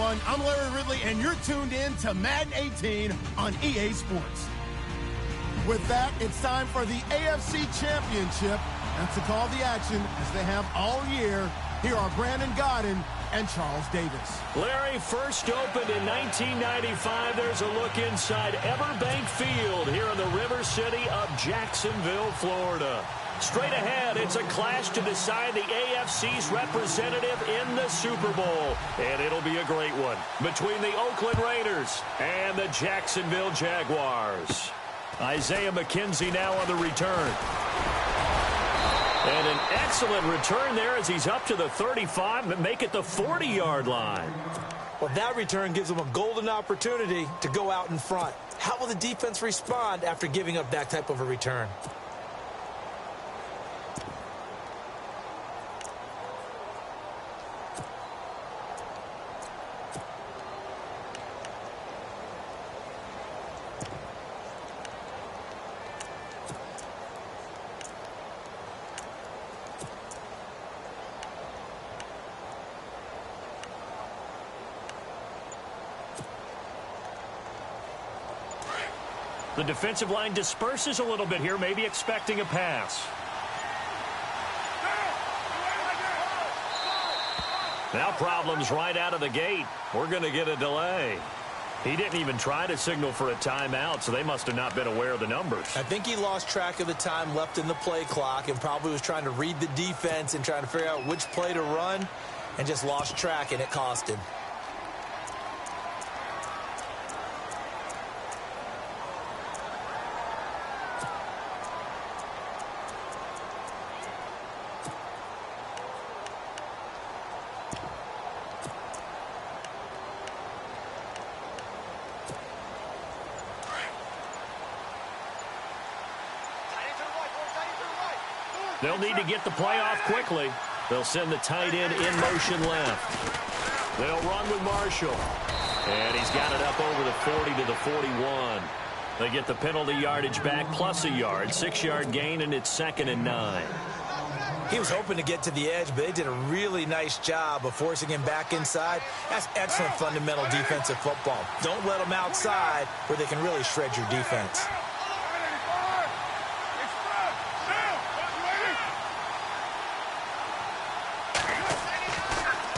everyone. I'm Larry Ridley, and you're tuned in to Madden 18 on EA Sports. With that, it's time for the AFC Championship. And to call the action, as they have all year, here are Brandon Godden and Charles Davis. Larry, first opened in 1995. There's a look inside Everbank Field here in the River City of Jacksonville, Florida. Straight ahead, it's a clash to decide the AFC's representative in the Super Bowl. And it'll be a great one between the Oakland Raiders and the Jacksonville Jaguars. Isaiah McKenzie now on the return. And an excellent return there as he's up to the 35 and make it the 40-yard line. Well, that return gives him a golden opportunity to go out in front. How will the defense respond after giving up that type of a return? The defensive line disperses a little bit here, maybe expecting a pass. Now problems right out of the gate. We're going to get a delay. He didn't even try to signal for a timeout, so they must have not been aware of the numbers. I think he lost track of the time left in the play clock and probably was trying to read the defense and trying to figure out which play to run and just lost track, and it cost him. They'll need to get the play off quickly. They'll send the tight end in motion left. They'll run with Marshall. And he's got it up over the 40 to the 41. They get the penalty yardage back plus a yard. 6-yard gain, and it's 2nd and 9. He was hoping to get to the edge, but they did a really nice job of forcing him back inside. That's excellent fundamental defensive football. Don't let them outside where they can really shred your defense.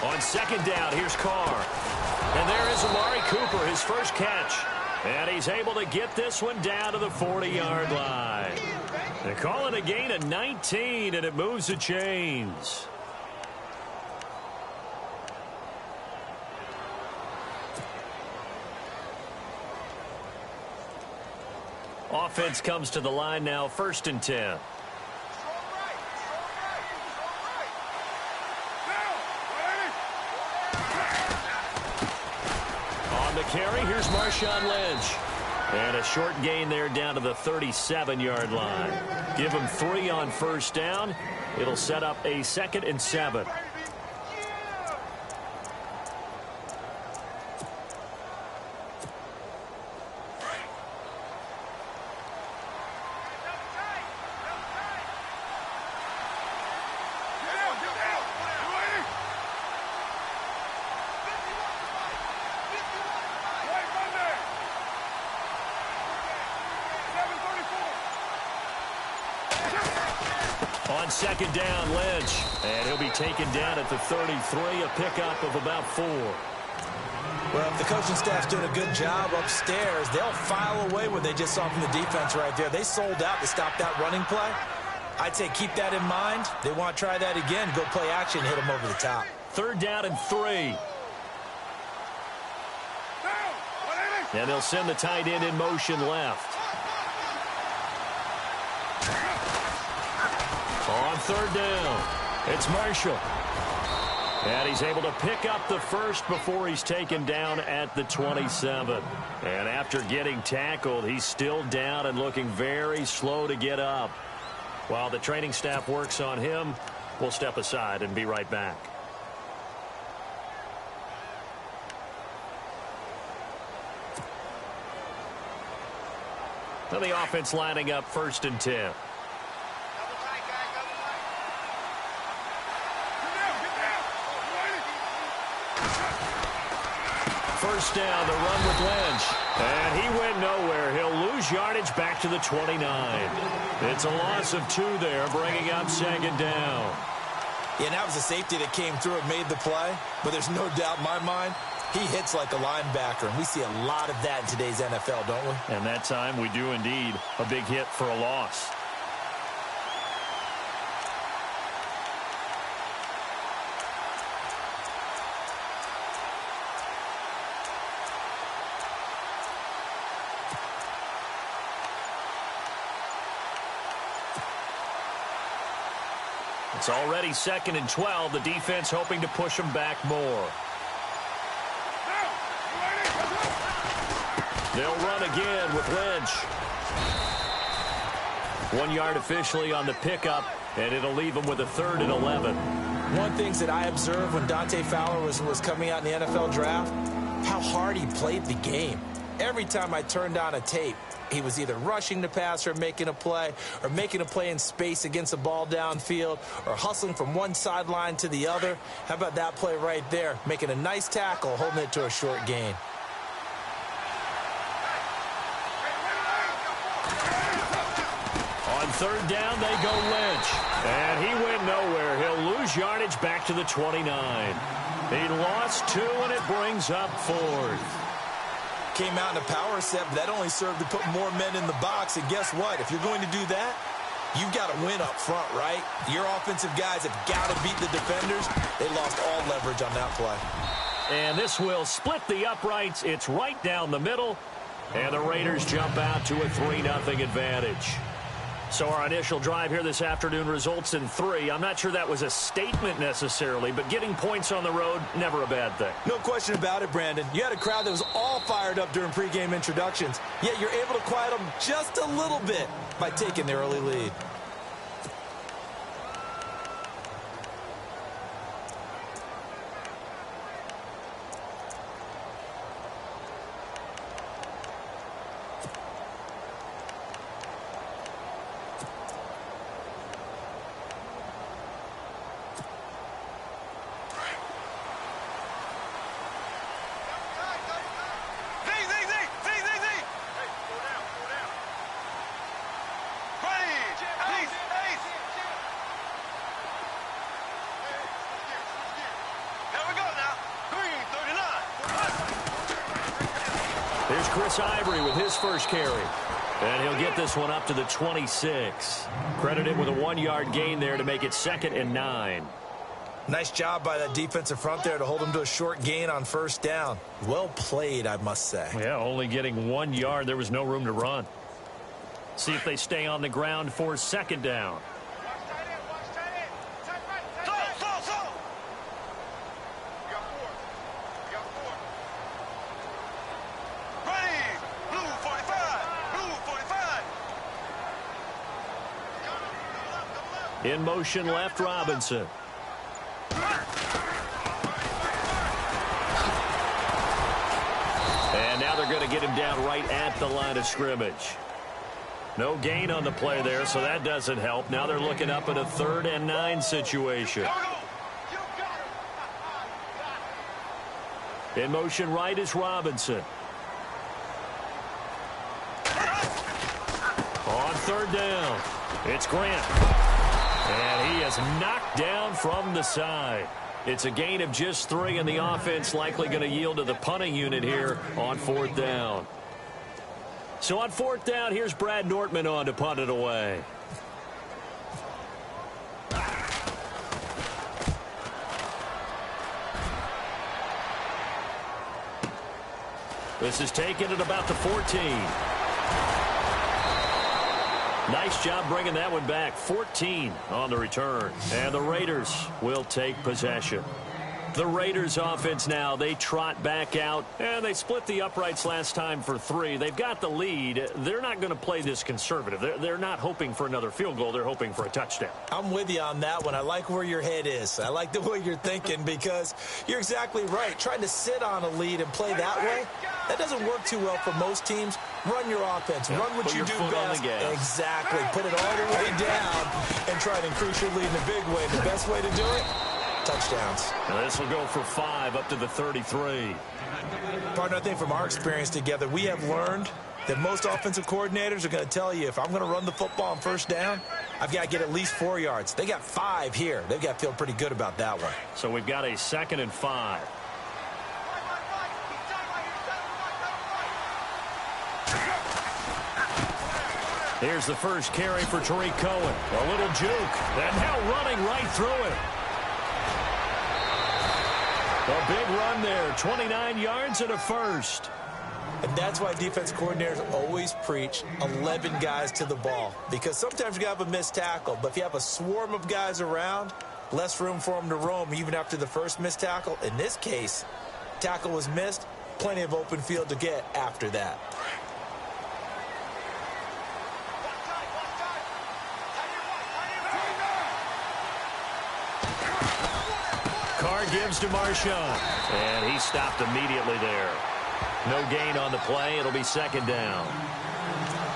On 2nd down, here's Carr. And there is Amari Cooper, his first catch. And he's able to get this one down to the 40-yard line. They're calling a gain of 19, and it moves the chains. Offense comes to the line now, 1st and 10. Carry, here's Marshawn Lynch. And a short gain there down to the 37-yard line. Give him 3 on 1st down. It'll set up a 2nd and 7. On 2nd down, Lynch. And he'll be taken down at the 33, a pickup of about 4. Well, if the coaching staff's doing a good job upstairs, they'll file away what they just saw from the defense right there. They sold out to stop that running play. I'd say keep that in mind. They want to try that again, go play action, hit them over the top. 3rd down and 3. And they'll send the tight end in motion left. On 3rd down, it's Marshall. And he's able to pick up the first before he's taken down at the 27. And after getting tackled, he's still down and looking very slow to get up. While the training staff works on him, we'll step aside and be right back. So the offense lining up 1st and 10. first down to run with Lynch. And he went nowhere. He'll lose yardage back to the 29. It's a loss of 2 there, bringing up second down. Yeah, and that was a safety that came through and made the play. But there's no doubt in my mind, he hits like a linebacker. And we see a lot of that in today's NFL, don't we? And that time we do indeed. A big hit for a loss. It's already 2nd and 12. The defense hoping to push them back more. They'll run again with Lynch. 1 yard officially on the pickup, and it'll leave them with a 3rd and 11. One thing that I observed when Dante Fowler was coming out in the NFL draft, how hard he played the game. Every time I turned on a tape, he was either rushing the passer, making a play, or making a play in space against a ball downfield, or hustling from one sideline to the other. How about that play right there? Making a nice tackle, holding it to a short gain. On 3rd down, they go Lynch. And he went nowhere. He'll lose yardage back to the 29. He lost 2, and it brings up 4th. Came out in a power set, but that only served to put more men in the box. And guess what? If you're going to do that, you've got to win up front, right? Your offensive guys have got to beat the defenders. They lost all leverage on that play. And this will split the uprights. It's right down the middle. And the Raiders jump out to a 3-0 advantage. So our initial drive here this afternoon results in 3. I'm not sure that was a statement necessarily, but getting points on the road, never a bad thing. No question about it, Brandon. You had a crowd that was all fired up during pregame introductions, yet you're able to quiet them just a little bit by taking the early lead. Here's Chris Ivory with his first carry. And he'll get this one up to the 26. Credited with a 1-yard gain there to make it 2nd and 9. Nice job by that defensive front there to hold him to a short gain on 1st down. Well played, I must say. Yeah, only getting 1 yard. There was no room to run. See if they stay on the ground for 2nd down. In motion left, Robinson. And now they're going to get him down right at the line of scrimmage. No gain on the play there, so that doesn't help. Now they're looking up at a 3rd and 9 situation. In motion right is Robinson. On 3rd down, it's Grant. And he is knocked down from the side. It's a gain of just 3, and the offense likely going to yield to the punting unit here on 4th down. So on 4th down, here's Brad Nortman on to punt it away. This is taken at about the 14. Nice job bringing that one back. 14 on the return. And the Raiders will take possession. The Raiders offense now, they trot back out, and they split the uprights last time for 3. They've got the lead. They're not going to play this conservative. They're not hoping for another field goal. They're hoping for a touchdown. I'm with you on that one. I like where your head is. I like the way you're thinking because you're exactly right. Trying to sit on a lead and play that way, that doesn't work too well for most teams. Run your offense. Run what you do best. Exactly. Put it all the way down and try to increase your lead in a big way. The best way to do it, touchdowns. And this will go for 5 up to the 33. Partner, I think from our experience together, we have learned that most offensive coordinators are going to tell you, if I'm going to run the football on first down, I've got to get at least 4 yards. They got 5 here. They've got to feel pretty good about that one. So we've got a 2nd and 5. Here's the first carry for Tariq Cohen. A little juke. And now running right through it. A big run there. 29 yards and a first. And that's why defense coordinators always preach 11 guys to the ball. Because sometimes you have a missed tackle. But if you have a swarm of guys around, less room for them to roam even after the first missed tackle. In this case, tackle was missed. Plenty of open field to get after that. Carr gives to Marshawn. And he stopped immediately there. No gain on the play. It'll be 2nd down.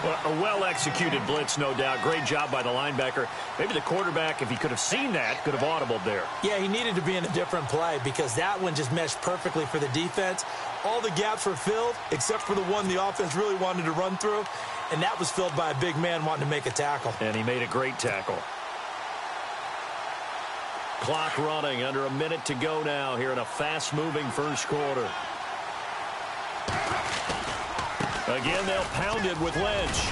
Well, a well-executed blitz, no doubt. Great job by the linebacker. Maybe the quarterback, if he could have seen that, could have audibled there. Yeah, he needed to be in a different play because that one just meshed perfectly for the defense. All the gaps were filled except for the one the offense really wanted to run through, and that was filled by a big man wanting to make a tackle. And he made a great tackle. Clock running, under a minute to go now here in a fast-moving first quarter. Again, they'll pound it with Lynch.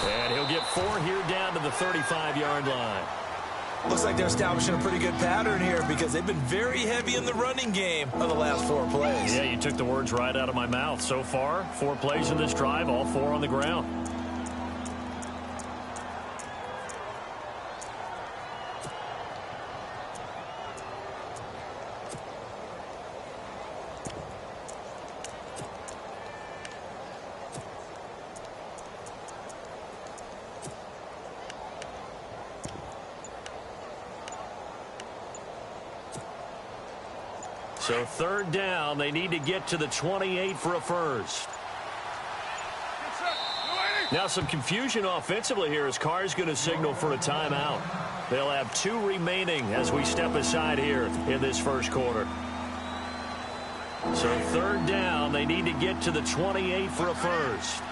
And he'll get 4 here down to the 35-yard line. Looks like they're establishing a pretty good pattern here because they've been very heavy in the running game of the last 4 plays. Yeah, you took the words right out of my mouth. So far, 4 plays in this drive, all 4 on the ground. So 3rd down, they need to get to the 28 for a first. Now some confusion offensively here as Carr's going to signal for a timeout. They'll have 2 remaining as we step aside here in this first quarter. So 3rd down, they need to get to the 28 for a first.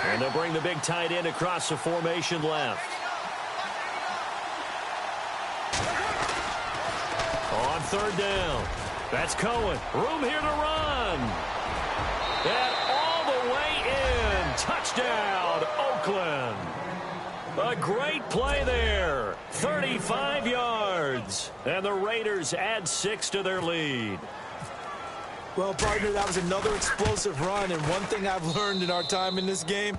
And they'll bring the big tight end across the formation left. On 3rd down, that's Cohen. Room here to run. And all the way in. Touchdown, Oakland. A great play there. 35 yards. And the Raiders add 6 to their lead. Well, partner, that was another explosive run. And one thing I've learned in our time in this game,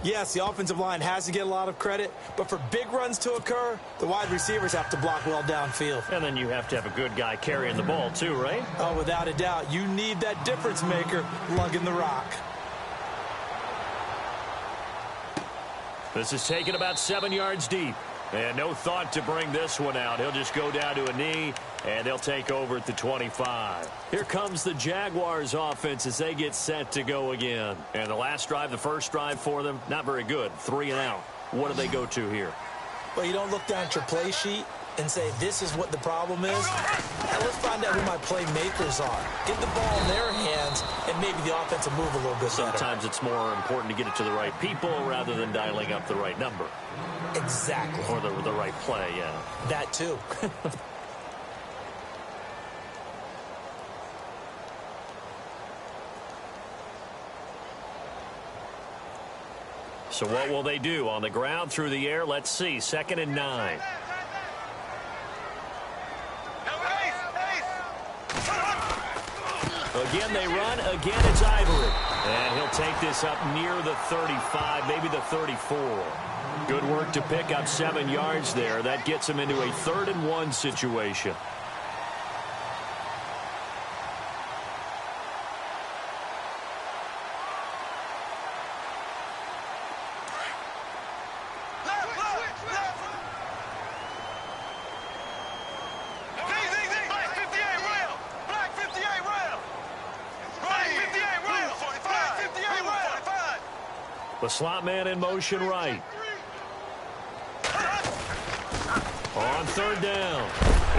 yes, the offensive line has to get a lot of credit, but for big runs to occur, the wide receivers have to block well downfield. And then you have to have a good guy carrying the ball too, right? Oh, without a doubt. You need that difference maker lugging the rock. This is taken about 7 yards deep. And no thought to bring this one out. He'll just go down to a knee, and they'll take over at the 25. Here comes the Jaguars offense as they get set to go again. And the last drive, the first drive for them, not very good. 3 and out. What do they go to here? Well, you don't look down at your play sheet and say, this is what the problem is. Now let's find out who my playmakers are. Get the ball in their hands, and maybe the offense will move a little bit better. Sometimes it's more important to get it to the right people rather than dialing up the right number. Exactly. Or the right play, yeah. That too. So what will they do? On the ground, through the air, let's see. 2nd and 9. Again, they run. Again, it's Ivory. And he'll take this up near the 35, maybe the 34. Good work to pick up 7 yards there. That gets him into a 3rd and 1 situation. The slot man in motion right. On third down,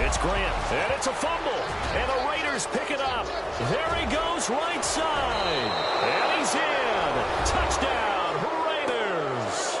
it's Grant, and it's a fumble, and the Raiders pick it up. There he goes, right side, and he's in. Touchdown, Raiders.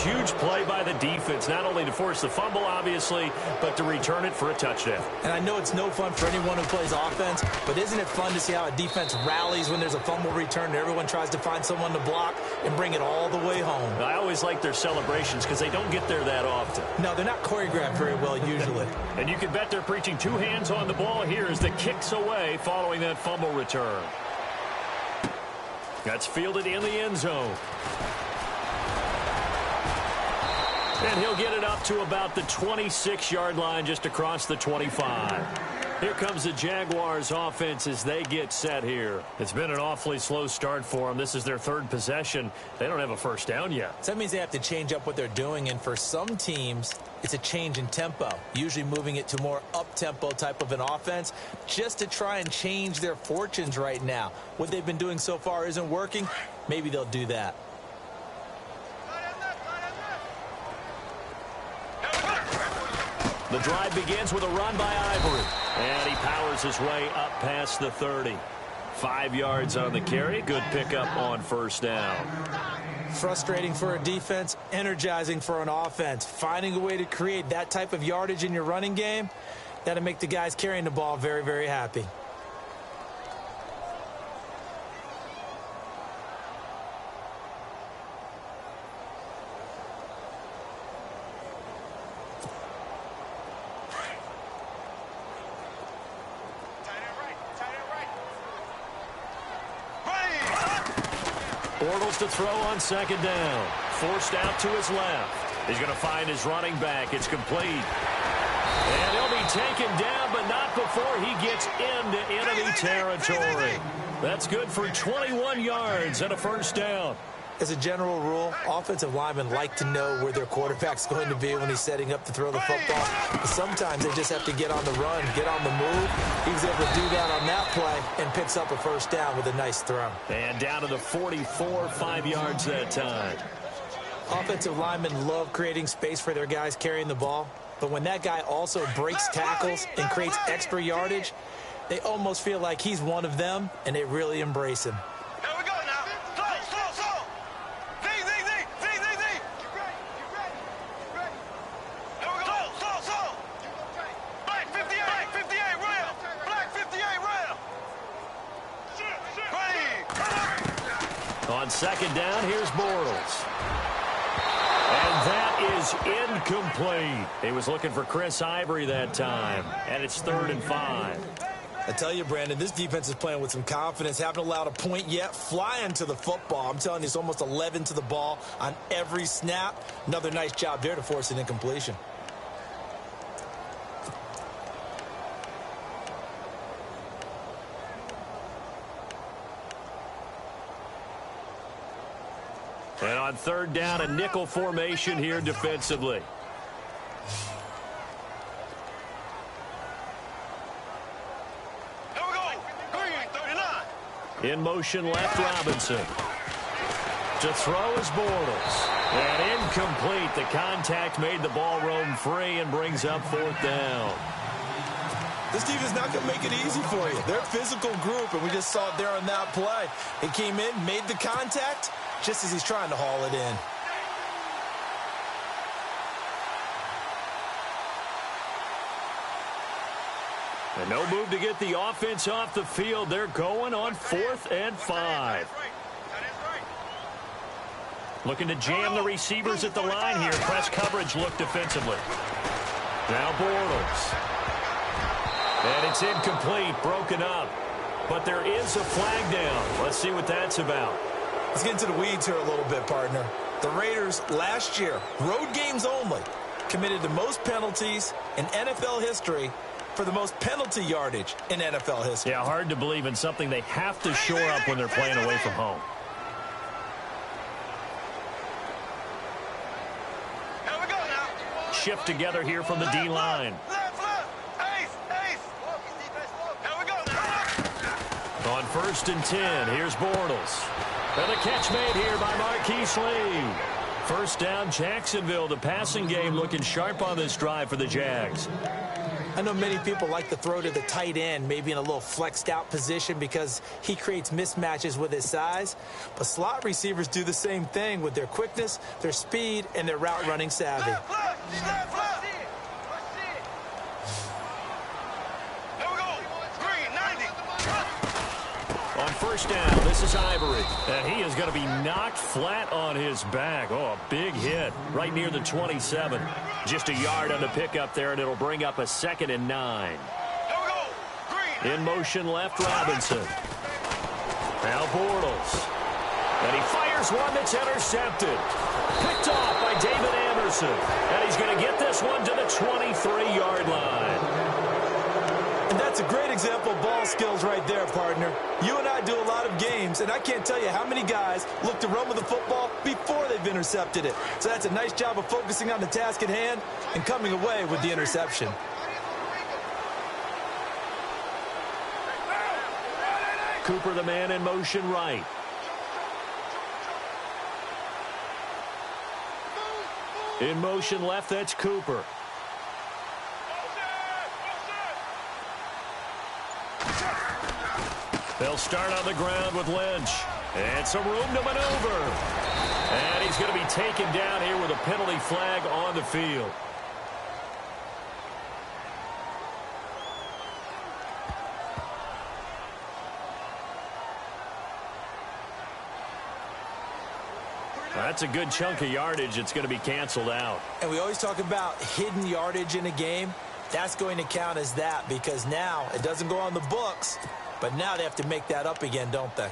Huge play by the defense, not only to force the fumble, obviously, but to return it for a touchdown. And I know it's no fun for anyone who plays offense, but isn't it fun to see how a defense rallies when there's a fumble return and everyone tries to find someone to block and bring it all the way home? I always like their celebrations because they don't get there that often. No, they're not choreographed very well usually. And you can bet they're preaching two hands on the ball here as the kick's away following that fumble return. That's fielded in the end zone. And he'll get it up to about the 26-yard line, just across the 25. Here comes the Jaguars offense as they get set here. It's been an awfully slow start for them. This is their third possession. They don't have a first down yet. So that means they have to change up what they're doing, and for some teams, it's a change in tempo, usually moving it to more up-tempo type of an offense just to try and change their fortunes right now. What they've been doing so far isn't working. Maybe they'll do that. The drive begins with a run by Ivory. And he powers his way up past the 30. 5 yards on the carry. Good pickup on first down. Frustrating for a defense, energizing for an offense. Finding a way to create that type of yardage in your running game, that'll make the guys carrying the ball very, very happy. Bortles to throw on second down. Forced out to his left. He's going to find his running back. It's complete. And he'll be taken down, but not before he gets into enemy territory. That's good for 21 yards and a first down. As a general rule, offensive linemen like to know where their quarterback's going to be when he's setting up to throw the football. But sometimes they just have to get on the run, get on the move. He was able to do that on that play and picks up a first down with a nice throw. And down to the 44, 5 yards that time. Offensive linemen love creating space for their guys carrying the ball. But when that guy also breaks tackles and creates extra yardage, they almost feel like he's one of them, and they really embrace him. On second down, here's Bortles. And that is incomplete. He was looking for Chris Ivory that time. And it's 3rd and 5. I tell you, Brandon, this defense is playing with some confidence. Haven't allowed a point yet. Flying to the football. I'm telling you, it's almost 11 to the ball on every snap. Another nice job there to force an incompletion. And on third down, a nickel formation here defensively. In motion left, Robinson. To throw is Bortles. And incomplete. The contact made the ball roam free and brings up 4th down. This defense is not going to make it easy for you. They're a physical group, and we just saw it there on that play. He came in, made the contact, just as he's trying to haul it in. And no move to get the offense off the field. They're going on 4th and 5. Looking to jam the receivers at the line here. Press coverage look defensively. Now Bortles. And it's incomplete, broken up. But there is a flag down. Let's see what that's about. Let's get into the weeds here a little bit, partner. The Raiders last year, road games only, committed the most penalties in NFL history for the most penalty yardage in NFL history. Yeah, hard to believe in something they have to shore up when they're playing away from home. Here we go now. Shift together here from the D-line. On 1st and 10, here's Bortles. And the catch made here by Marquise Lee. First down, Jacksonville. The passing game looking sharp on this drive for the Jags. I know many people like to throw to the tight end, maybe in a little flexed out position because he creates mismatches with his size. But slot receivers do the same thing with their quickness, their speed, and their route running savvy. On first down, this is Ivory. And he is going to be knocked flat on his back. Oh, a big hit right near the 27. Just a yard on the pickup there, and it'll bring up a 2nd and 9. In motion left, Robinson. Now Bortles. And he fires one that's intercepted. Picked off by David Anderson. And he's going to get this one to the 23-yard line. And that's a great example of ball skills right there, partner. You and I do a lot of games, and I can't tell you how many guys look to run with the football before they've intercepted it. So that's a nice job of focusing on the task at hand and coming away with the interception. Cooper, the man in motion right. In motion left, that's Cooper. They'll start on the ground with Lynch. And some room to maneuver. And he's going to be taken down here with a penalty flag on the field. That's a good chunk of yardage. It's going to be canceled out. And we always talk about hidden yardage in a game. That's going to count as that because now it doesn't go on the books. But now they have to make that up again, don't they?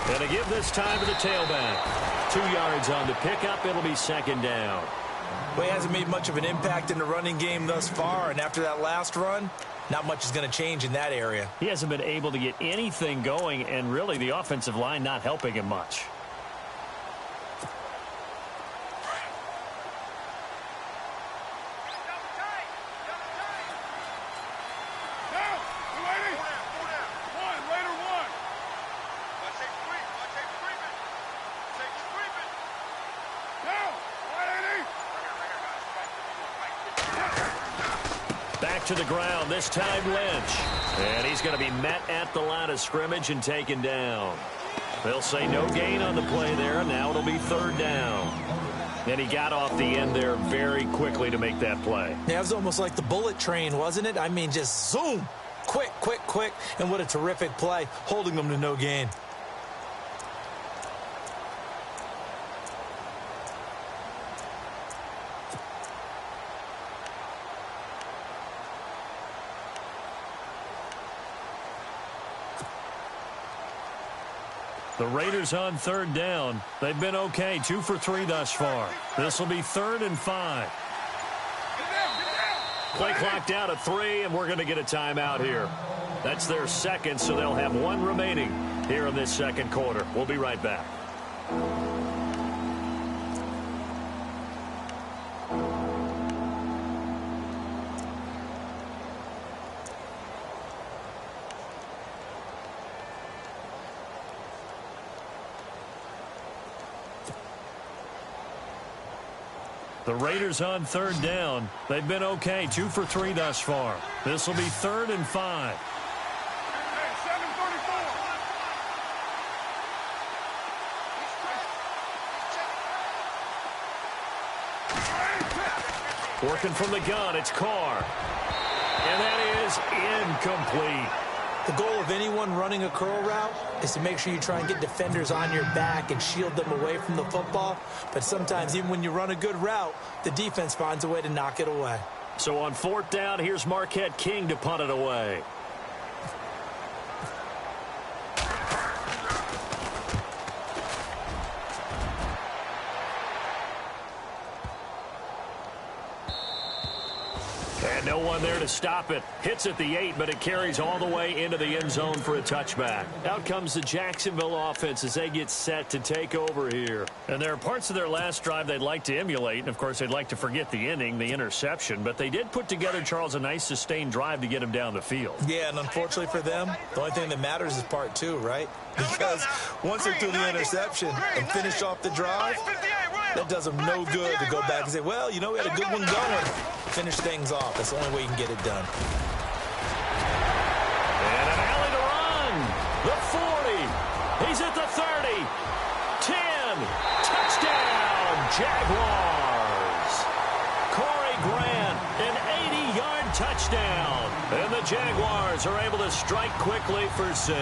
And to give this time to the tailback. 2 yards on the pickup. It'll be 2nd down. Well, he hasn't made much of an impact in the running game thus far, and after that last run, not much is going to change in that area. He hasn't been able to get anything going, and really the offensive line not helping him much. To the ground, this time Lynch. And he's going to be met at the line of scrimmage and taken down. They'll say no gain on the play there. Now it'll be 3rd down. And he got off the end there very quickly to make that play. Yeah, it was almost like the bullet train, wasn't it? I mean, just zoom. Quick, quick, quick. And what a terrific play, holding them to no gain. The Raiders on 3rd down. They've been okay, 2 for 3 thus far. This will be 3rd and 5. Play clock down to 3, and we're going to get a timeout here. That's their 2nd, so they'll have 1 remaining here in this 2nd quarter. We'll be right back. The Raiders on 3rd down. They've been okay, 2 for 3 thus far. This will be 3rd and 5. Working from the gun, it's Carr. And that is incomplete. The goal of anyone running a curl route is to make sure you try and get defenders on your back and shield them away from the football. But sometimes, even when you run a good route, the defense finds a way to knock it away. So on 4th down, here's Marquette King to punt it away. And no one one there to stop it. Hits at the 8, but it carries all the way into the end zone for a touchback. Out comes the Jacksonville offense as they get set to take over here. And there are parts of their last drive they'd like to emulate. And, of course, they'd like to forget the inning, the interception. But they did put together, Charles, a nice sustained drive to get him down the field. Yeah, and unfortunately for them, the only thing that matters is part 2, right? Because once they threw the interception and finished off the drive, that does them no good to go back and say, well, you know, we had a good one going. Finish things off. That's the only way you can get it done. And an alley to run. The 40. He's at the 30. 10. Touchdown, Jaguars. Corey Grant, an 80-yard touchdown. And the Jaguars are able to strike quickly for 6.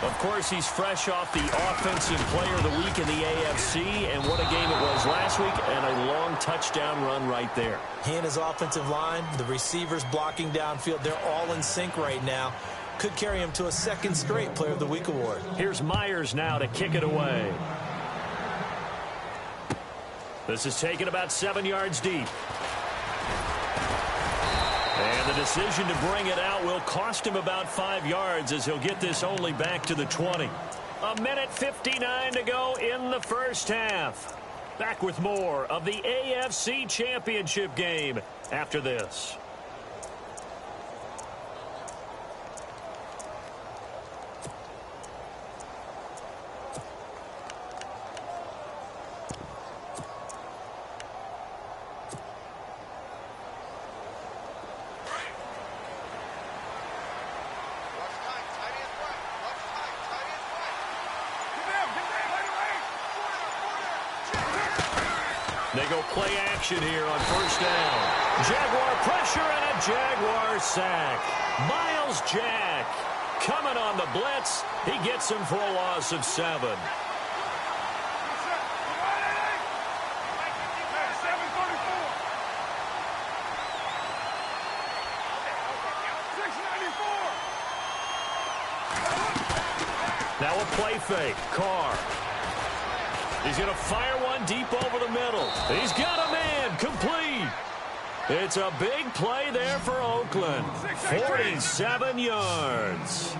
Of course, he's fresh off the Offensive Player of the Week in the AFC, and what a game it was last week, and a long touchdown run right there. He and his offensive line, the receivers blocking downfield, they're all in sync right now. Could carry him to a second straight Player of the Week award. Here's Myers now to kick it away. This is taken about 7 yards deep. And the decision to bring it out will cost him about 5 yards as he'll get this only back to the 20. A minute 59 to go in the first half. Back with more of the AFC Championship game after this. They go play action here on first down. Jaguar pressure and a Jaguar sack. Miles Jack coming on the blitz. He gets him for a loss of 7. Now a play fake. Carr. He's going to fire one deep over the middle. He's got a man. Complete. It's a big play there for Oakland. 47 yards.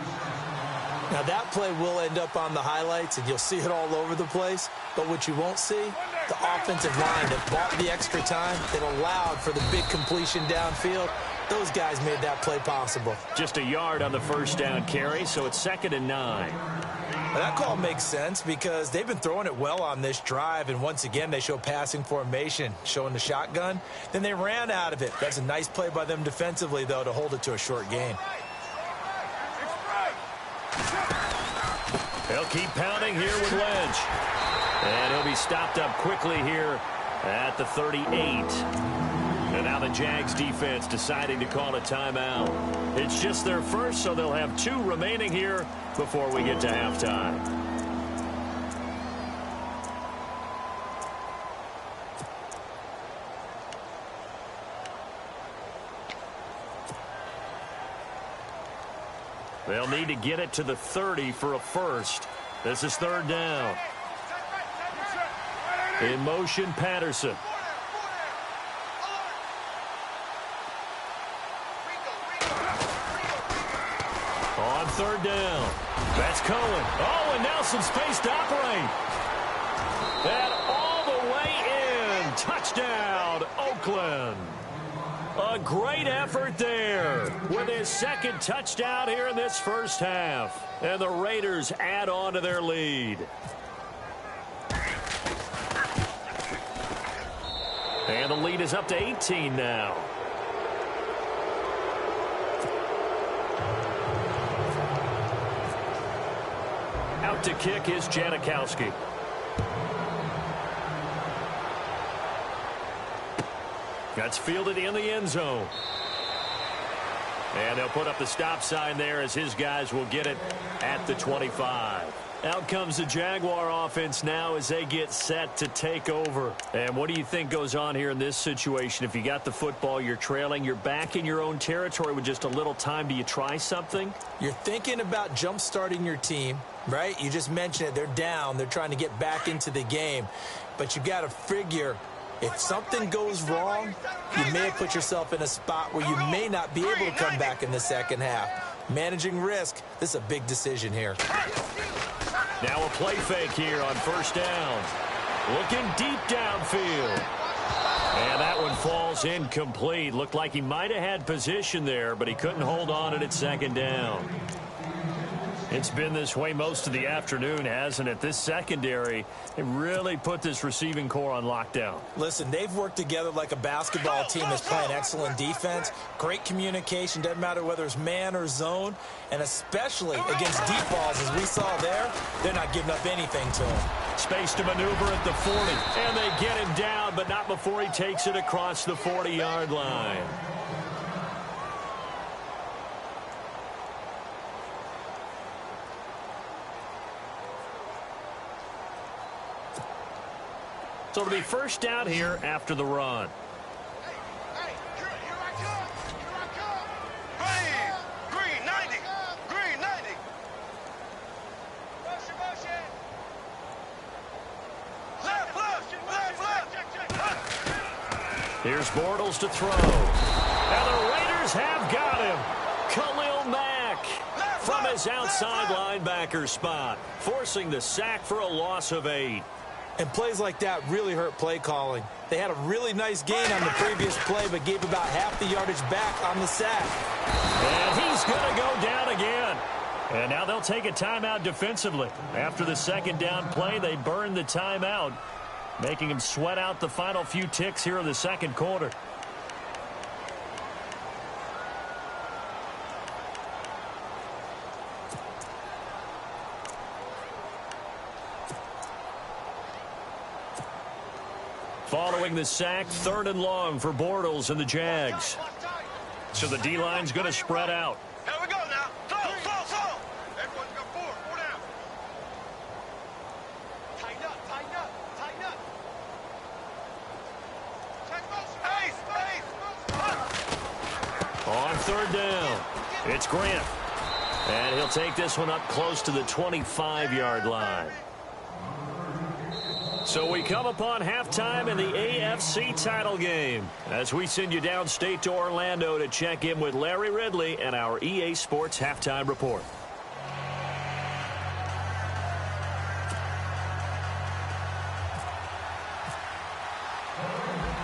Now, that play will end up on the highlights, and you'll see it all over the place. But what you won't see, the offensive line that bought the extra time, that allowed for the big completion downfield. Those guys made that play possible. Just a yard on the first down carry, so it's 2nd and 9. Well, that call makes sense because they've been throwing it well on this drive, and once again they show passing formation, showing the shotgun. Then they ran out of it. That's a nice play by them defensively, though, to hold it to a short gain. They'll keep pounding here with Lynch. And he'll be stopped up quickly here at the 38. And now the Jags defense deciding to call a timeout. It's just their first, so they'll have 2 remaining here before we get to halftime. They'll need to get it to the 30 for a first. This is 3rd down. In motion, Patterson. On 3rd down. That's Cohen. Oh, and now some space to operate. And all the way in. Touchdown, Oakland. A great effort there with his 2nd touchdown here in this first half. And the Raiders add on to their lead. And the lead is up to 18 now. Out to kick is Janikowski. That's fielded in the end zone. And they'll put up the stop sign there as his guys will get it at the 25. Out comes the Jaguar offense now as they get set to take over. And what do you think goes on here in this situation? If you got the football, you're trailing, you're back in your own territory with just a little time. Do you try something? You're thinking about jump-starting your team, right? You just mentioned it. They're down. They're trying to get back into the game. But you got to figure If something goes wrong, you may have put yourself in a spot where you may not be able to come back in the second half. Managing risk, this is a big decision here. Now a play fake here on first down. Looking deep downfield. And that one falls incomplete. Looked like he might have had position there, but he couldn't hold on at second down. It's been this way most of the afternoon, hasn't it? This secondary, it really put this receiving core on lockdown. Listen, they've worked together like a basketball team that's playing excellent defense. Great communication, doesn't matter whether it's man or zone. And especially against deep balls, as we saw there, they're not giving up anything to him. Space to maneuver at the 40. And they get him down, but not before he takes it across the 40-yard line. So it'll be first down here after the run. Hey, here I come. Here I come. Green 90. Green 90. Motion. Left. Here's Bortles to throw. And the Raiders have got him. Khalil Mack from his outside linebacker spot, forcing the sack for a loss of 8. And plays like that really hurt play calling. They had a really nice gain on the previous play, but gave about half the yardage back on the sack. And he's going to go down again. And now they'll take a timeout defensively. After the second down play, they burn the timeout, making him sweat out the final few ticks here in the second quarter. Following the sack, 3rd and long for Bortles and the Jags. So the D-line's going to spread out. Here we go now. Slow. Everyone's got four down. Tighten up. Pace. On 3rd down, it's Grant. And he'll take this one up close to the 25-yard line. So we come upon halftime in the AFC title game as we send you downstate to Orlando to check in with Larry Ridley and our EA Sports halftime report.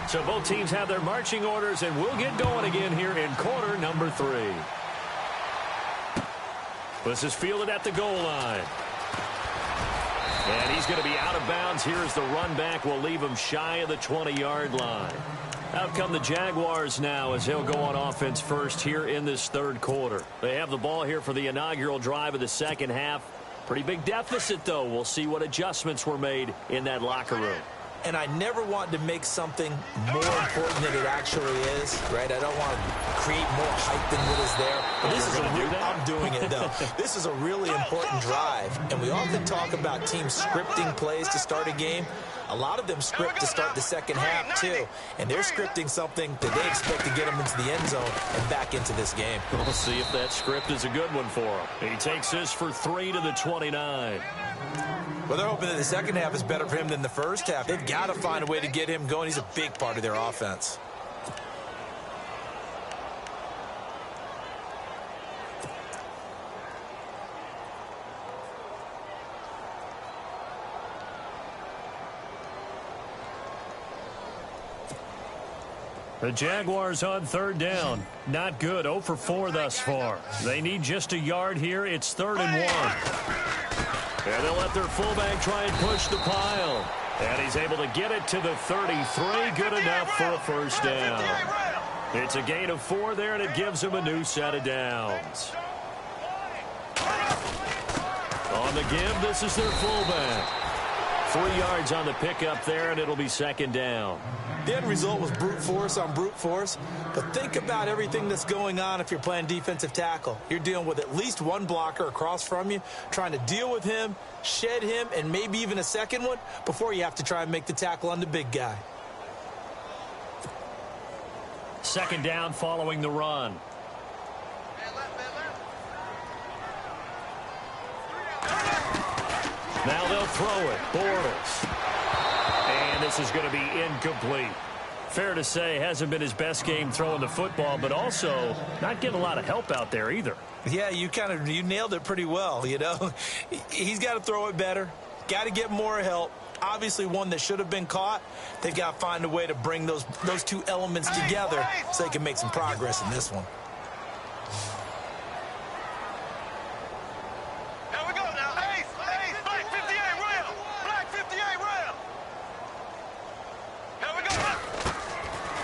So both teams have their marching orders, and we'll get going again here in quarter number 3. This is fielded at the goal line. And he's going to be out of bounds here as the run back will leave him shy of the 20-yard line. Out come the Jaguars now as they'll go on offense first here in this 3rd quarter. They have the ball here for the inaugural drive of the second half. Pretty big deficit, though. We'll see what adjustments were made in that locker room. And I never want to make something more important than it actually is, right? I don't want to create more hype than what is there. But this is I'm doing it, though. This is a really important drive. And we often talk about teams scripting plays to start a game. A lot of them script to start the second half, too. And they're scripting something that they expect to get them into the end zone and back into this game. We'll see if that script is a good one for him. He takes this for 3 to the 29. Well, they're hoping that the second half is better for him than the first half. They've got to find a way to get him going. He's a big part of their offense. The Jaguars on 3rd down. Not good. 0 for 4 thus far. They need just a yard here. It's 3rd and 1. And they'll let their fullback try and push the pile. And he's able to get it to the 33. Good enough for a first down. It's a gain of 4 there, and it gives him a new set of downs. On the give, this is their fullback. 3 yards on the pickup there, and it'll be 2nd down. The end result was brute force on brute force. But think about everything that's going on if you're playing defensive tackle. You're dealing with at least one blocker across from you, trying to deal with him, shed him, and maybe even a second one before you have to try and make the tackle on the big guy. 2nd down following the run. Now they'll throw it. Bortles. And And this is going to be incomplete. Fair to say, hasn't been his best game throwing the football, but also not getting a lot of help out there either. Yeah, you nailed it pretty well, you know. He's got to throw it better, got to get more help. Obviously one that should have been caught. They've got to find a way to bring those two elements together so they can make some progress in this one. Here we go now. Ace, Black 58 rail. Black 58 rail. Here we go.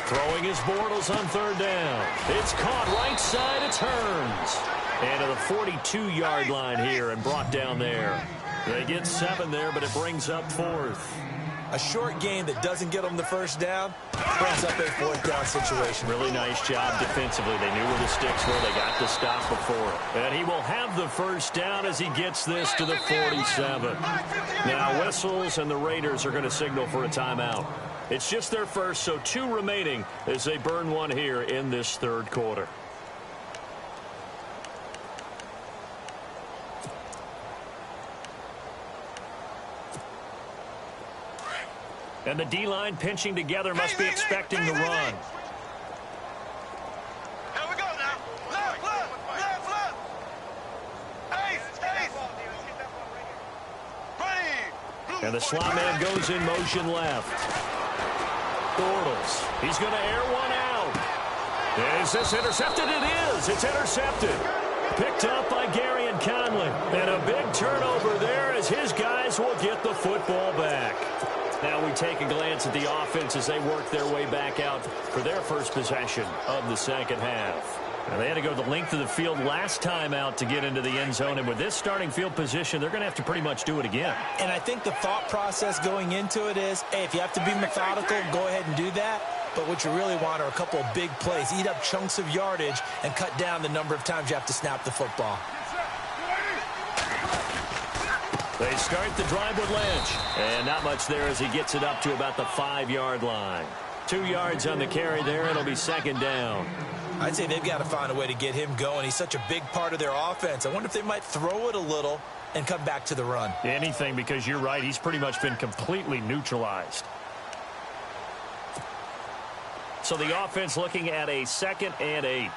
Throwing his Bortles on third down. It's caught right side. It turns. And to the 42-yard line here and brought down there. They get 7 there, but it brings up 4th. A short game that doesn't get them the first down brings up a 4th down situation. Really nice job defensively. They knew where the sticks were. They got the stop before it. And he will have the first down as he gets this to the 47. Now whistles, and the Raiders are going to signal for a timeout. It's just their first, so 2 remaining as they burn one here in this third quarter. And the D-line pinching together must be expecting the run. Here we go now. Left. Ace. Ready. And the slot man goes in motion left. Bortles. He's going to air one out. Is this intercepted? It is. It's intercepted. Picked up by Gary and Conley. And a big turnover there as his guys will get the football back. Now we take a glance at the offense as they work their way back out for their first possession of the second half. Now they had to go the length of the field last time out to get into the end zone, and with this starting field position, they're going to have to pretty much do it again. And I think the thought process going into it is, hey, if you have to be methodical, go ahead and do that. But what you really want are a couple of big plays, eat up chunks of yardage, and cut down the number of times you have to snap the football. They start the drive with Lynch. And not much there as he gets it up to about the 5-yard line. 2 yards on the carry there. It'll be second down. I'd say they've got to find a way to get him going. He's such a big part of their offense. I wonder if they might throw it a little and come back to the run. Anything, because you're right. He's pretty much been completely neutralized. So the offense looking at a 2nd and 8.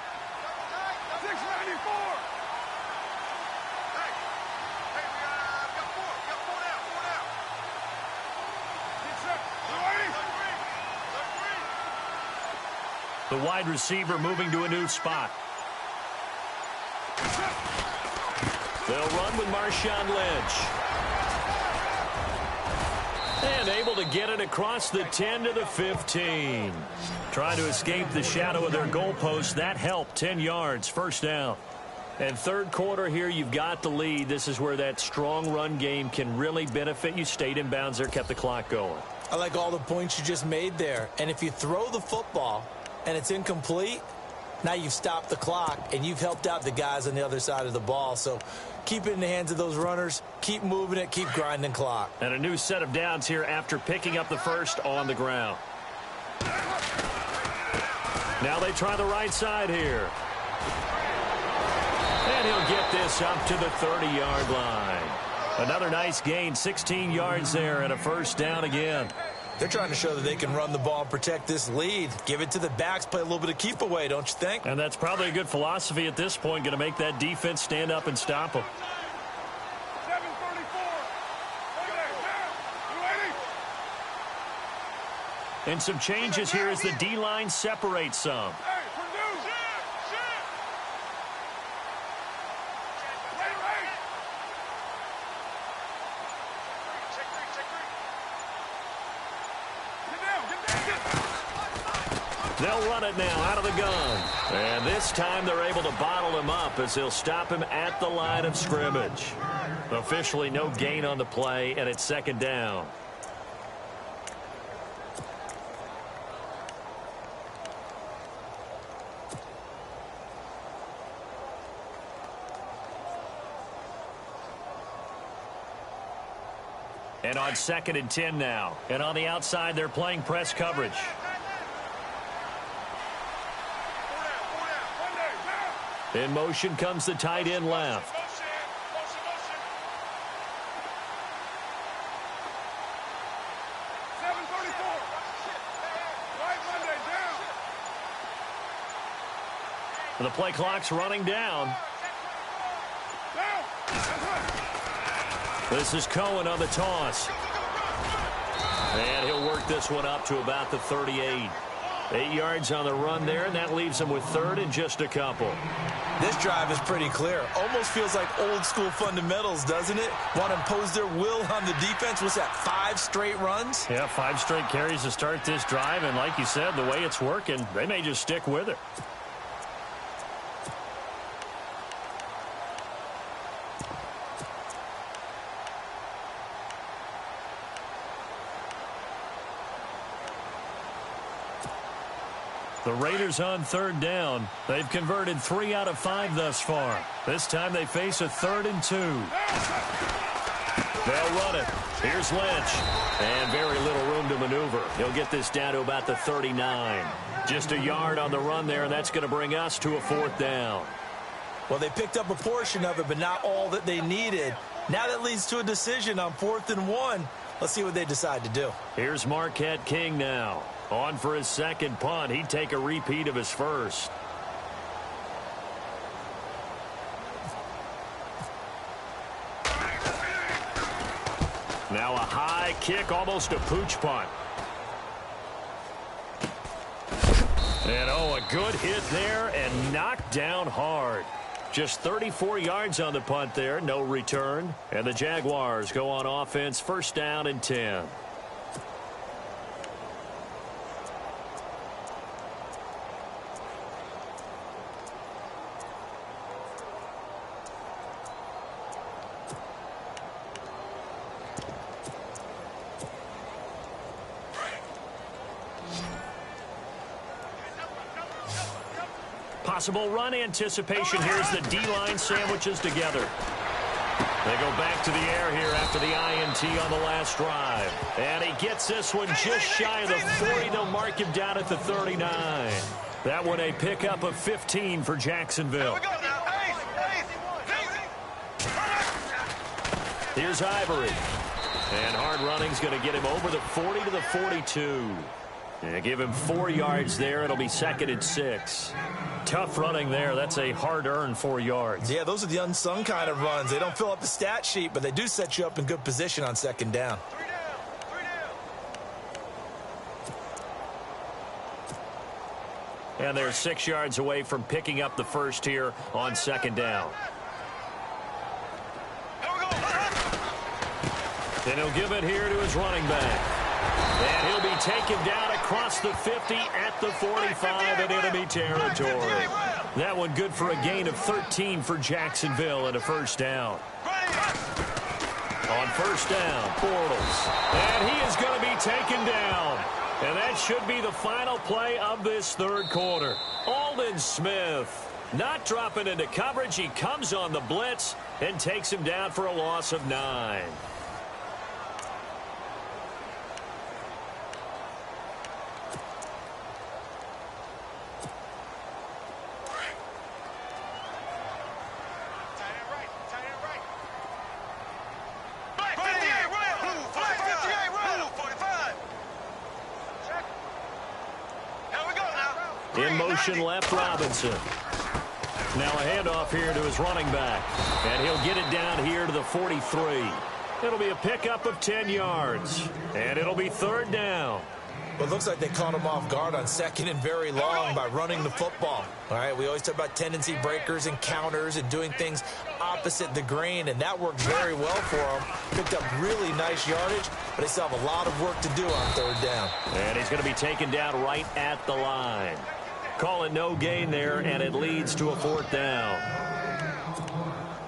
The wide receiver moving to a new spot. They'll run with Marshawn Lynch. And able to get it across the 10 to the 15. Trying to escape the shadow of their goalpost. That helped. 10 yards. First down. And third quarter here, you've got the lead. This is where that strong run game can really benefit you. Stayed in bounds there, kept the clock going. I like all the points you just made there. And if you throw the football and it's incomplete, now you've stopped the clock and you've helped out the guys on the other side of the ball. So keep it in the hands of those runners. Keep moving it. Keep grinding clock. And a new set of downs here after picking up the first on the ground. Now they try the right side here. And he'll get this up to the 30-yard line. Another nice gain, 16 yards there, and a first down again. They're trying to show that they can run the ball and protect this lead. Give it to the backs, play a little bit of keep away, don't you think? And that's probably a good philosophy at this point, going to make that defense stand up and stop them. 7:34. And some changes here as the D-line separates some. They'll run it now out of the gun. And this time they're able to bottle him up as they'll stop him at the line of scrimmage. Officially no gain on the play, and it's second down. And on 2nd and 10 now. And on the outside, they're playing press coverage. In motion comes the tight end left. The play clock's running down. This is Cohen on the toss. And he'll work this one up to about the 38. 8 yards on the run there, and that leaves him with third and just a couple. This drive is pretty clear. Almost feels like old school fundamentals, doesn't it? Want to impose their will on the defense. What's that, 5 straight runs? Yeah, 5 straight carries to start this drive, and like you said, the way it's working, they may just stick with it. The Raiders on third down. They've converted 3 out of 5 thus far. This time they face a 3rd and 2. They'll run it. Here's Lynch. And very little room to maneuver. He'll get this down to about the 39. Just a yard on the run there, and that's going to bring us to a 4th down. Well, they picked up a portion of it, but not all that they needed. Now that leads to a decision on 4th and 1. Let's see what they decide to do. Here's Marquette King now. On for his second punt. He'd take a repeat of his first. Now a high kick, almost a pooch punt. And oh, a good hit there and knocked down hard. Just 34 yards on the punt there, no return. And the Jaguars go on offense, 1st down and 10. Possible run anticipation. Here's the D-line sandwiches together. They go back to the air here after the INT on the last drive. And he gets this one just shy of the 40. They'll mark him down at the 39. That one a pickup of 15 for Jacksonville. Here's Ivory. And hard running's going to get him over the 40 to the 42. And give him 4 yards there. It'll be 2nd and 6. Tough running there. That's a hard-earned 4 yards. Yeah, those are the unsung kind of runs. They don't fill up the stat sheet, but they do set you up in good position on 2nd down. 3 down. And they're 6 yards away from picking up the first here on 2nd down. And he'll give it here to his running back. And he'll be taken down across the 50 at the 45 in enemy territory. That one good for a gain of 13 for Jacksonville and a 1st down. On 1st down, Bortles. And he is going to be taken down. And that should be the final play of this 3rd quarter. Aldon Smith not dropping into coverage. He comes on the blitz and takes him down for a loss of 9. In motion left, Robinson. Now a handoff here to his running back. And he'll get it down here to the 43. It'll be a pickup of 10 yards. And it'll be 3rd down. Well, it looks like they caught him off guard on 2nd and very long by running the football. All right, we always talk about tendency breakers and counters and doing things opposite the grain, and that worked very well for him. Picked up really nice yardage, but they still have a lot of work to do on 3rd down. And he's going to be taken down right at the line. Call it no gain there, and it leads to a 4th down.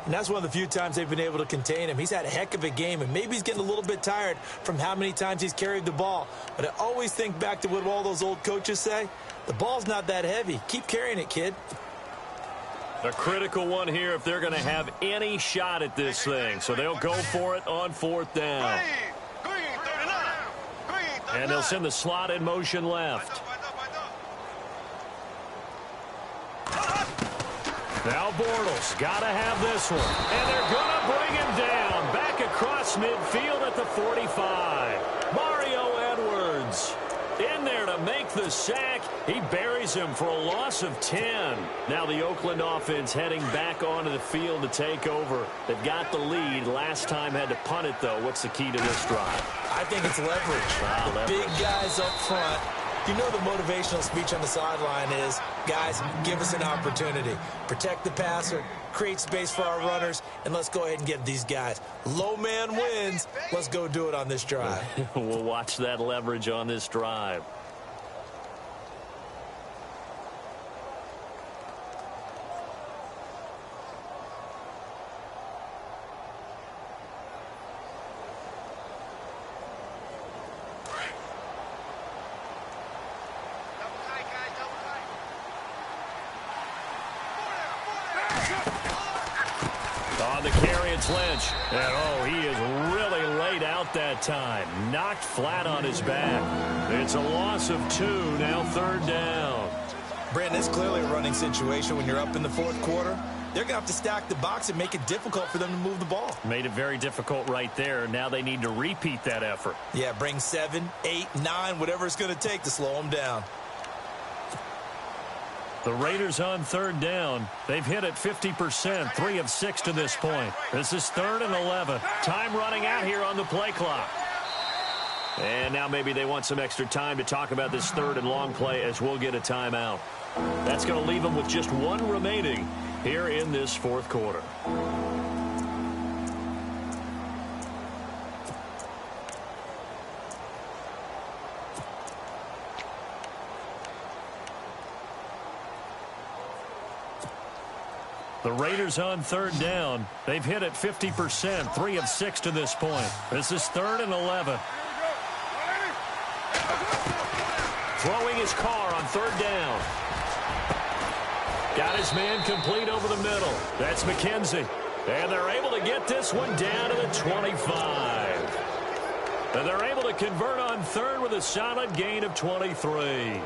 And that's one of the few times they've been able to contain him. He's had a heck of a game, and maybe he's getting a little bit tired from how many times he's carried the ball. But I always think back to what all those old coaches say. The ball's not that heavy. Keep carrying it, kid. A critical one here if they're going to have any shot at this thing. So they'll go for it on 4th down. And they'll send the slot in motion left. Now Bortles got to have this one. And they're going to bring him down. Back across midfield at the 45. Mario Edwards in there to make with the sack. He buries him for a loss of 10. Now the Oakland offense heading back onto the field to take over. They've got the lead. Last time had to punt it, though. What's the key to this drive? I think it's leverage. The big guys up front. You know the motivational speech on the sideline is, guys, give us an opportunity. Protect the passer, create space for our runners, and let's go ahead and give these guys. Low man wins. Let's go do it on this drive. We'll watch that leverage on this drive. On the carry, it's Lynch. And, he is really laid out that time. Knocked flat on his back. It's a loss of 2, now 3rd down. Brandon, it's clearly a running situation when you're up in the 4th quarter. They're going to have to stack the box and make it difficult for them to move the ball. Made it very difficult right there. Now they need to repeat that effort. Yeah, bring 7, 8, 9, whatever it's going to take to slow them down. The Raiders on 3rd down. They've hit it 50%, 3 of 6 to this point. This is 3rd and 11. Time running out here on the play clock. And now maybe they want some extra time to talk about this 3rd and long play as we'll get a timeout. That's going to leave them with just 1 remaining here in this 4th quarter. The Raiders on 3rd down. They've hit it 50%, 3 of 6 to this point. This is 3rd and 11. Throwing his car on 3rd down. Got his man complete over the middle. That's McKenzie. And they're able to get this one down to the 25. And they're able to convert on 3rd with a solid gain of 23.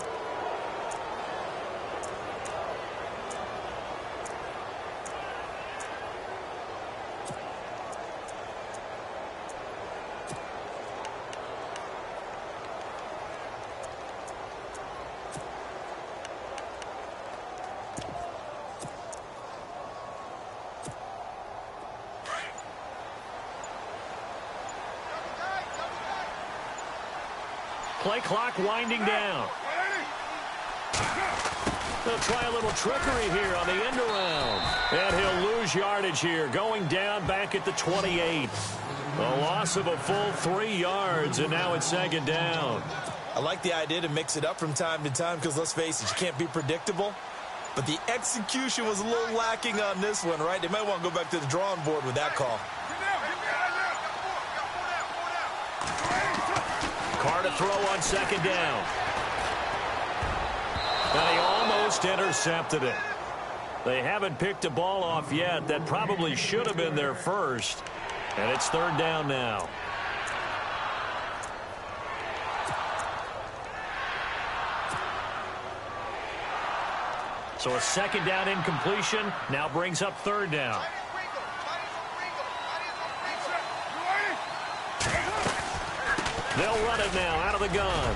Play clock winding down. They'll try a little trickery here on the end around. And he'll lose yardage here, going down back at the 28. A loss of a full 3 yards, and now it's 2nd down. I like the idea to mix it up from time to time because, let's face it, you can't be predictable. But the execution was a little lacking on this one, right? They might want to go back to the drawing board with that call. Carr to throw on 2nd down. And he almost intercepted it. They haven't picked a ball off yet. That probably should have been their first. And it's 3rd down now. So a 2nd down incompletion now brings up 3rd down. They'll run it now out of the gun.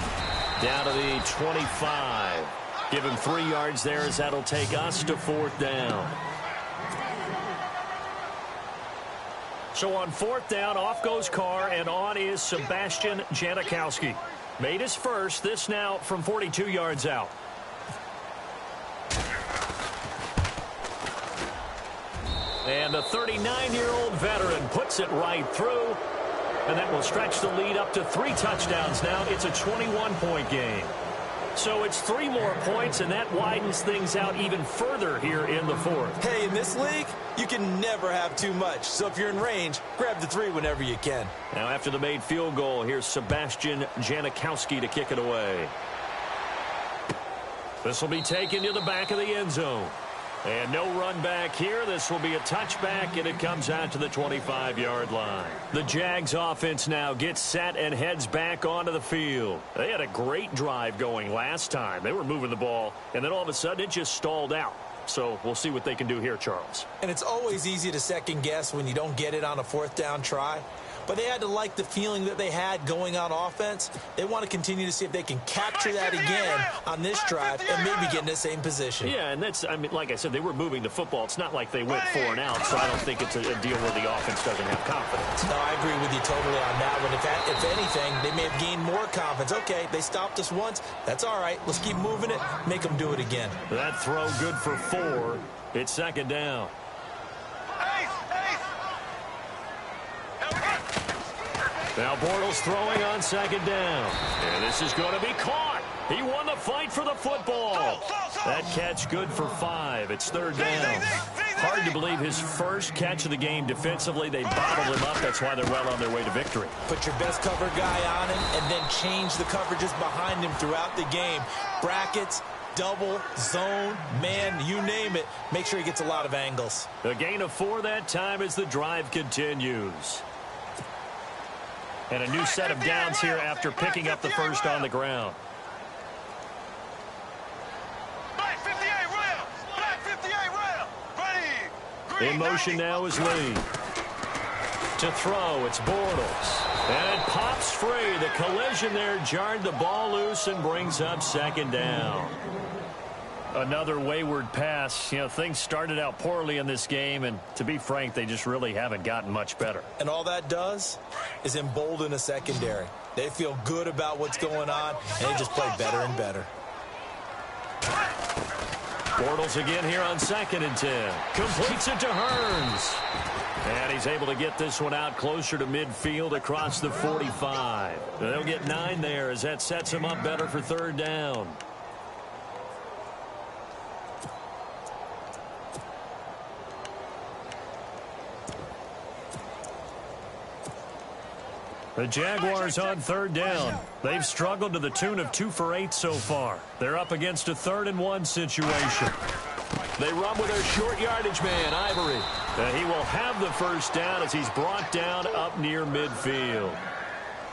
Down to the 25. Give him 3 yards there as that'll take us to 4th down. So on 4th down, off goes Carr, and on is Sebastian Janikowski. Made his first, this now from 42 yards out. And the 39-year-old veteran puts it right through. And that will stretch the lead up to 3 touchdowns now. It's a 21-point game. So it's 3 more points, and that widens things out even further here in the 4th. Hey, in this league, you can never have too much. So if you're in range, grab the 3 whenever you can. Now after the made field goal, here's Sebastian Janikowski to kick it away. This will be taken to the back of the end zone. And no run back here. This will be a touchback, and it comes out to the 25-yard line. The Jags offense now gets set and heads back onto the field. They had a great drive going last time. They were moving the ball, and then all of a sudden it just stalled out. So we'll see what they can do here, Charles. And it's always easy to second guess when you don't get it on a 4th down try. but they had to like the feeling that they had going on offense. They want to continue to see if they can capture that again on this drive and maybe get in the same position. Yeah, and that's, I mean, like I said, they were moving the football. It's not like they went 4 and out, so I don't think it's a deal where the offense doesn't have confidence. No, I agree with you totally on that one. If anything, they may have gained more confidence. Okay, they stopped us once. That's all right. Let's keep moving it. Make them do it again. That throw good for 4. It's second down. Now Bortles throwing on second down. And this is going to be caught. He won the fight for the football. That catch good for 5. It's third down. Hard to believe his first catch of the game defensively. They bottled him up. That's why they're well on their way to victory. Put your best cover guy on him and then change the coverages behind him throughout the game. Brackets, double, zone, man, you name it. Make sure he gets a lot of angles. A gain of 4 that time as the drive continues. And a new set of downs here after picking up the first on the ground. In motion now is Lee. To throw, it's Bortles. And it pops free. The collision there jarred the ball loose and brings up second down. Another wayward pass. You know, things started out poorly in this game, and to be frank, they just really haven't gotten much better. And all that does is embolden a secondary. They feel good about what's going on, and they just play better and better. Bortles again here on 2nd and 10. Completes it to Hearns. And he's able to get this one out closer to midfield across the 45. They'll get 9 there as that sets him up better for third down. The Jaguars on third down. They've struggled to the tune of 2 for 8 so far. They're up against a 3rd and 1 situation. They run with their short yardage man, Ivory. He will have the first down as he's brought down up near midfield.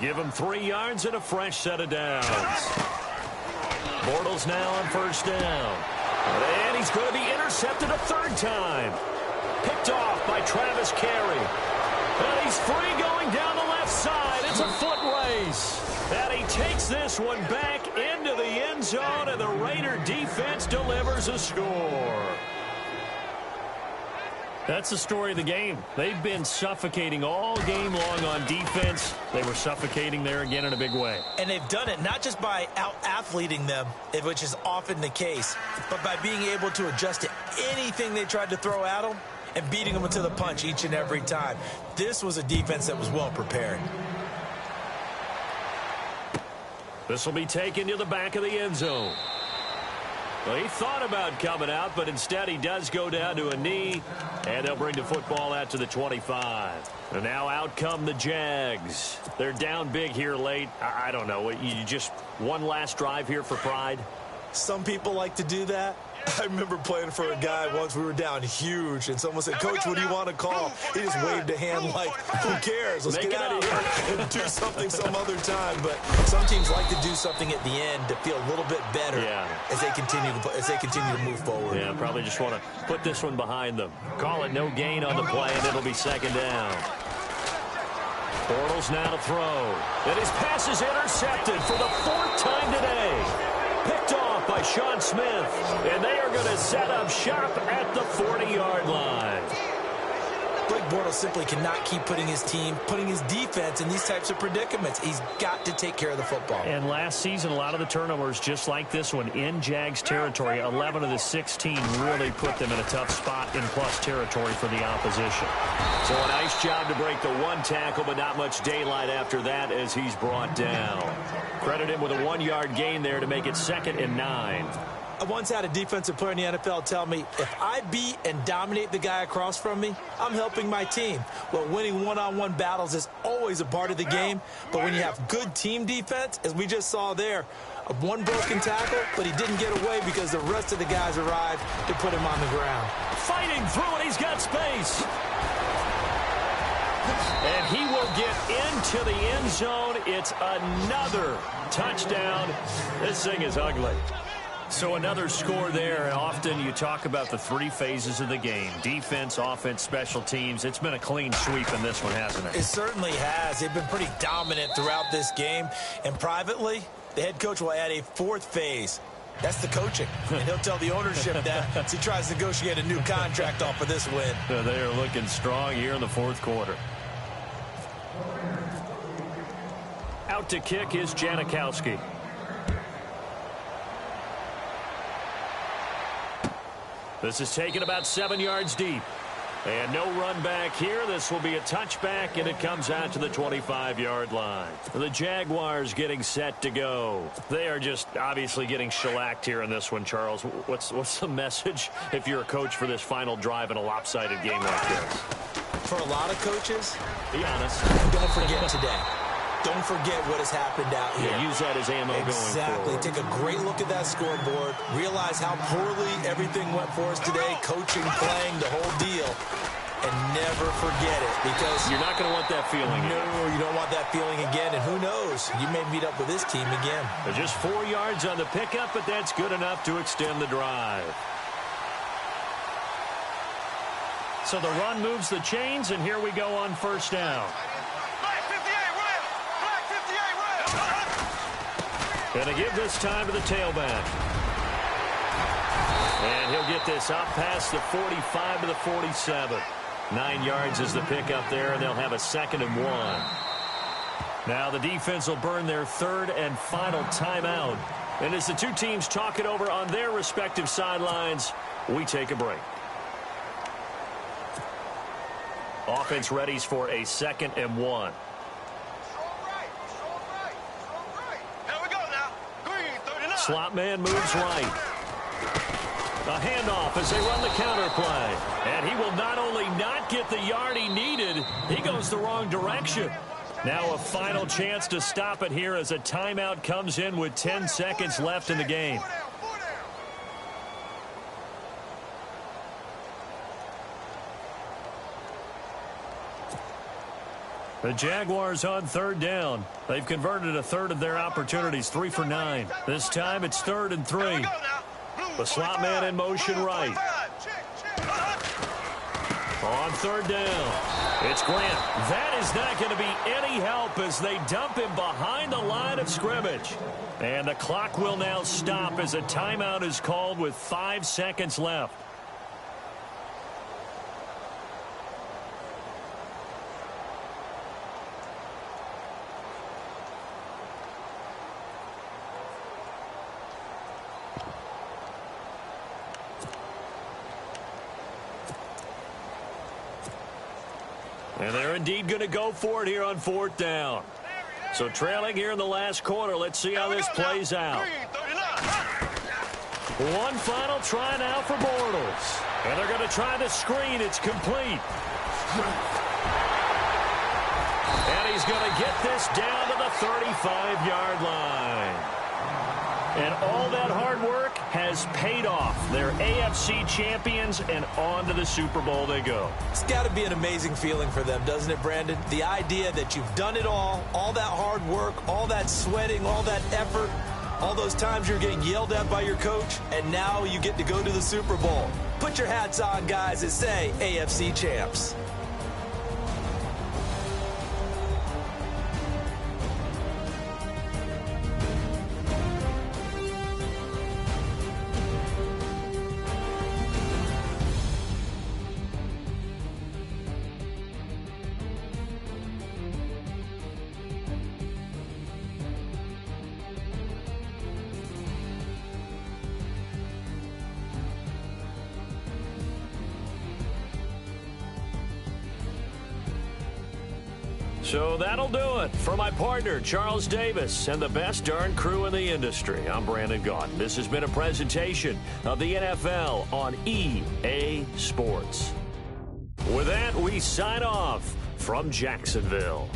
Give him 3 yards and a fresh set of downs. Bortles now on first down. And he's going to be intercepted a 3rd time. Picked off by Travis Carey. And he's free going down the left side. It's a foot race. And he takes this one back into the end zone, and the Raider defense delivers a score. That's the story of the game. They've been suffocating all game long on defense. They were suffocating there again in a big way. And they've done it not just by out-athleting them, which is often the case, but by being able to adjust to anything they tried to throw at them and beating them to the punch each and every time. This was a defense that was well prepared. This will be taken to the back of the end zone. Well, he thought about coming out, but instead he does go down to a knee, and they'll bring the football out to the 25. And now out come the Jags. They're down big here late. I don't know. You just one last drive here for pride? Some people like to do that. I remember playing for a guy once. We were down huge, and someone said, "Coach, what do you want to call?" He just waved a hand like, "Who cares? Let's get out of here and do something some other time." But some teams like to do something at the end to feel a little bit better as they continue to move forward. Yeah, probably just want to put this one behind them. Call it no gain on the play, and it'll be second down. Bortles now to throw. And his pass is intercepted for the 4th time today. Picked off by Sean Smith, and they are going to set up shop at the 40-yard line. Blake Bortles simply cannot keep putting his defense in these types of predicaments. He's got to take care of the football. And last season, a lot of the turnovers, just like this one, in Jags territory, 11 of the 16 really put them in a tough spot in plus territory for the opposition. So a nice job to break the 1 tackle, but not much daylight after that as he's brought down. Credit him with a 1-yard gain there to make it 2nd and 9. I once had a defensive player in the NFL tell me, if I beat and dominate the guy across from me, I'm helping my team. Well, winning one-on-one battles is always a part of the game, but when you have good team defense, as we just saw there, one broken tackle, but he didn't get away because the rest of the guys arrived to put him on the ground. Fighting through it, he's got space. And he will get into the end zone. It's another touchdown. This thing is ugly. So another score there, and often you talk about the three phases of the game. Defense, offense, special teams. It's been a clean sweep in this one, hasn't it? It certainly has. They've been pretty dominant throughout this game. And privately, the head coach will add a fourth phase. That's the coaching. And he'll tell the ownership that as he tries to negotiate a new contract off of this win. They are looking strong here in the fourth quarter. Out to kick is Janikowski. This is taken about 7 yards deep. And no run back here. This will be a touchback, and it comes out to the 25-yard line. The Jaguars getting set to go. They are just obviously getting shellacked here in this one, Charles. What's the message if you're a coach for this final drive in a lopsided game like this? For a lot of coaches, be honest. Don't forget today. Don't forget what has happened out here. Yeah, use that as ammo going forward. Exactly. Take a great look at that scoreboard. Realize how poorly everything went for us today. Coaching, playing, the whole deal. And never forget it, because you're not going to want that feeling again. No, you don't want that feeling again. And who knows? You may meet up with this team again. Just 4 yards on the pickup, but that's good enough to extend the drive. So the run moves the chains, and here we go on first down. Going to give this time to the tailback. And he'll get this up past the 45 to the 47. 9 yards is the pickup there, and they'll have a 2nd and 1. Now the defense will burn their third and final timeout. And as the two teams talk it over on their respective sidelines, we take a break. Offense readies for a 2nd and 1. Slot man moves right. A handoff as they run the counter play. And he will not only not get the yard he needed, he goes the wrong direction. Now a final chance to stop it here as a timeout comes in with 10 seconds left in the game. The Jaguars on third down. They've converted a third of their opportunities, 3 for 9. This time it's 3rd and 3. The slot man in motion right. On third down, it's Grant. That is not going to be any help as they dump him behind the line of scrimmage. And the clock will now stop as a timeout is called with 5 seconds left. And they're indeed going to go for it here on 4th down. So trailing here in the last quarter. Let's see how this plays out. One final try now for Bortles. And they're going to try the screen. It's complete. And he's going to get this down to the 35-yard line. And all that hard work has paid off. They're AFC champions, and on to the Super Bowl they go. It's got to be an amazing feeling for them, doesn't it, Brandon? The idea that you've done it all that hard work, all that sweating, all that effort, all those times you're getting yelled at by your coach, and now you get to go to the Super Bowl. Put your hats on, guys, and say AFC champs. So that'll do it. For my partner, Charles Davis, and the best darn crew in the industry, I'm Brandon Gaudin. This has been a presentation of the NFL on EA Sports. With that, we sign off from Jacksonville.